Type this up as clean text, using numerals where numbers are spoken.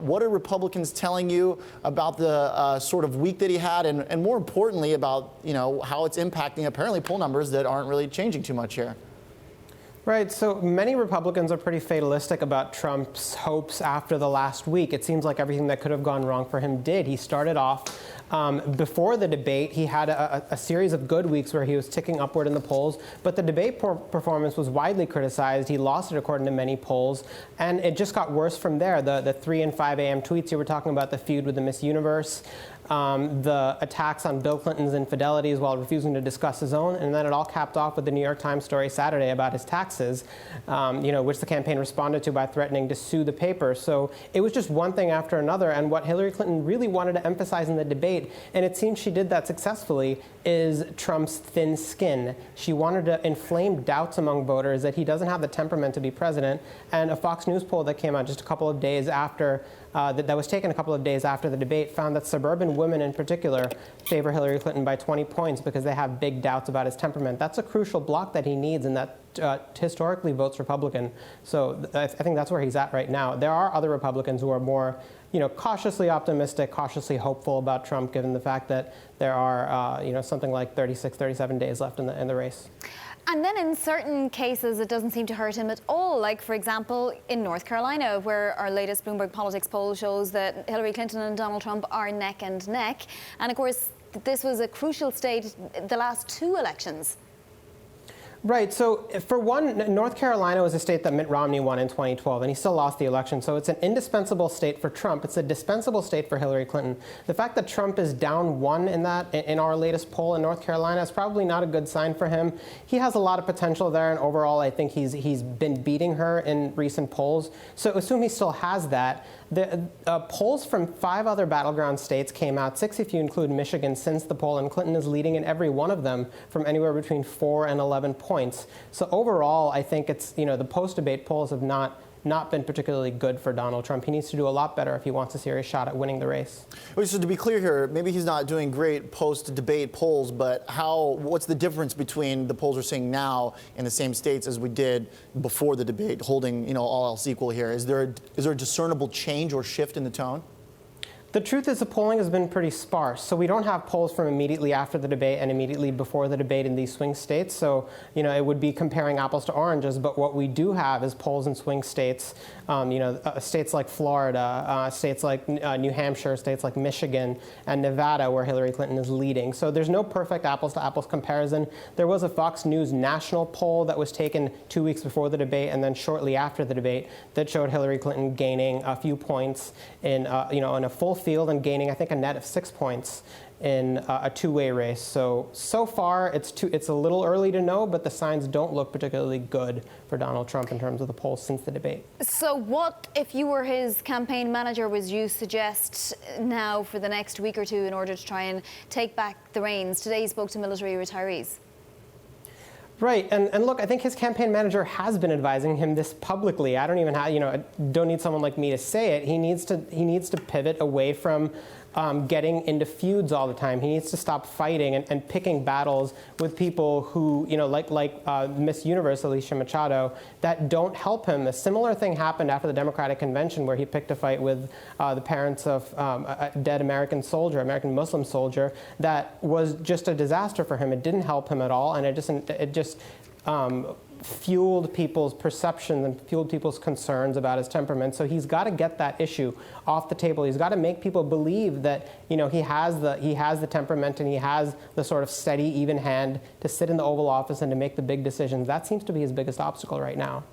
What are Republicans telling you about the sort of week that he had, and more importantly about, how it's impacting apparently poll numbers that aren't really changing too much here? Right. So many Republicans are pretty fatalistic about Trump's hopes after the last week. It seems like everything that could have gone wrong for him did. He started off before the debate. He had a series of good weeks where he was ticking upward in the polls, but the debate performance was widely criticized. He lost it according to many polls, and it just got worse from there. The 3 and 5 a.m. tweets you were talking about, the feud with the Miss Universe, the attacks on Bill Clinton's infidelities while refusing to discuss his own, and then it all capped off with the New York Times story Saturday about his taxes, which the campaign responded to by threatening to sue the paper. So it was just one thing after another, and what Hillary Clinton really wanted to emphasize in the debate, and it seems she did that successfully, is Trump's thin skin. She wanted to inflame doubts among voters that he doesn't have the temperament to be president, and a Fox News poll that came out just a couple of days after that was taken a couple of days after the debate found that suburban women in particular favor Hillary Clinton by 20 points because they have big doubts about his temperament. That's a crucial block that he needs, and that historically votes Republican. So I think that's where he's at right now. There are other Republicans who are more cautiously optimistic, cautiously hopeful about Trump, given the fact that there are something like 36, 37 days left in the race. And then in certain cases, it doesn't seem to hurt him at all. Like, for example, in North Carolina, where our latest Bloomberg Politics poll shows that Hillary Clinton and Donald Trump are neck and neck. And of course, this was a crucial state the last 2 elections. Right. So for one, North Carolina was a state that Mitt Romney won in 2012, and he still lost the election. So it's an indispensable state for Trump. It's a dispensable state for Hillary Clinton. The fact that Trump is down 1 in our latest poll in North Carolina is probably not a good sign for him. He has a lot of potential there, and overall, I think he's been beating her in recent polls. So assume he still has that. The polls from 5 other battleground states came out, 6 if you include Michigan, since the poll, and Clinton is leading in every one of them from anywhere between 4 and 11 points. So overall, I think it's, the post-debate polls have not been particularly good for Donald Trump. He needs to do a lot better if he wants a serious shot at winning the race. So to be clear here, maybe he's not doing great post-debate polls, but what's the difference between the polls we're seeing now in the same states as we did before the debate, holding, all else equal here? Is there a discernible change or shift in the tone? The truth is the polling has been pretty sparse. So we don't have polls from immediately after the debate and immediately before the debate in these swing states. So, it would be comparing apples to oranges. But what we do have is polls in swing states, states like Florida, states like New Hampshire, states like Michigan and Nevada, where Hillary Clinton is leading. So there's no perfect apples to apples comparison. There was a Fox News national poll that was taken 2 weeks before the debate and then shortly after the debate that showed Hillary Clinton gaining a few points in a full field and gaining, I think, a net of 6 points in a 2-way race. So far, it's a little early to know, but the signs don't look particularly good for Donald Trump in terms of the polls since the debate. So what, if you were his campaign manager, would you suggest now for the next week or 2 in order to try and take back the reins? Today he spoke to military retirees. Right, and look, I think his campaign manager has been advising him this publicly. I don't even have, I don't need someone like me to say it. He needs to pivot away from getting into feuds all the time. He needs to stop fighting and picking battles with people who, like Miss Universe, Alicia Machado, that don't help him. A similar thing happened after the Democratic Convention, where he picked a fight with the parents of a dead American Muslim soldier, that was just a disaster for him. It didn't help him at all, and it just fueled people's perceptions and fueled people's concerns about his temperament. So he's got to get that issue off the table. He's got to make people believe that he has the temperament and he has the sort of steady, even hand to sit in the Oval Office and to make the big decisions. That seems to be his biggest obstacle right now.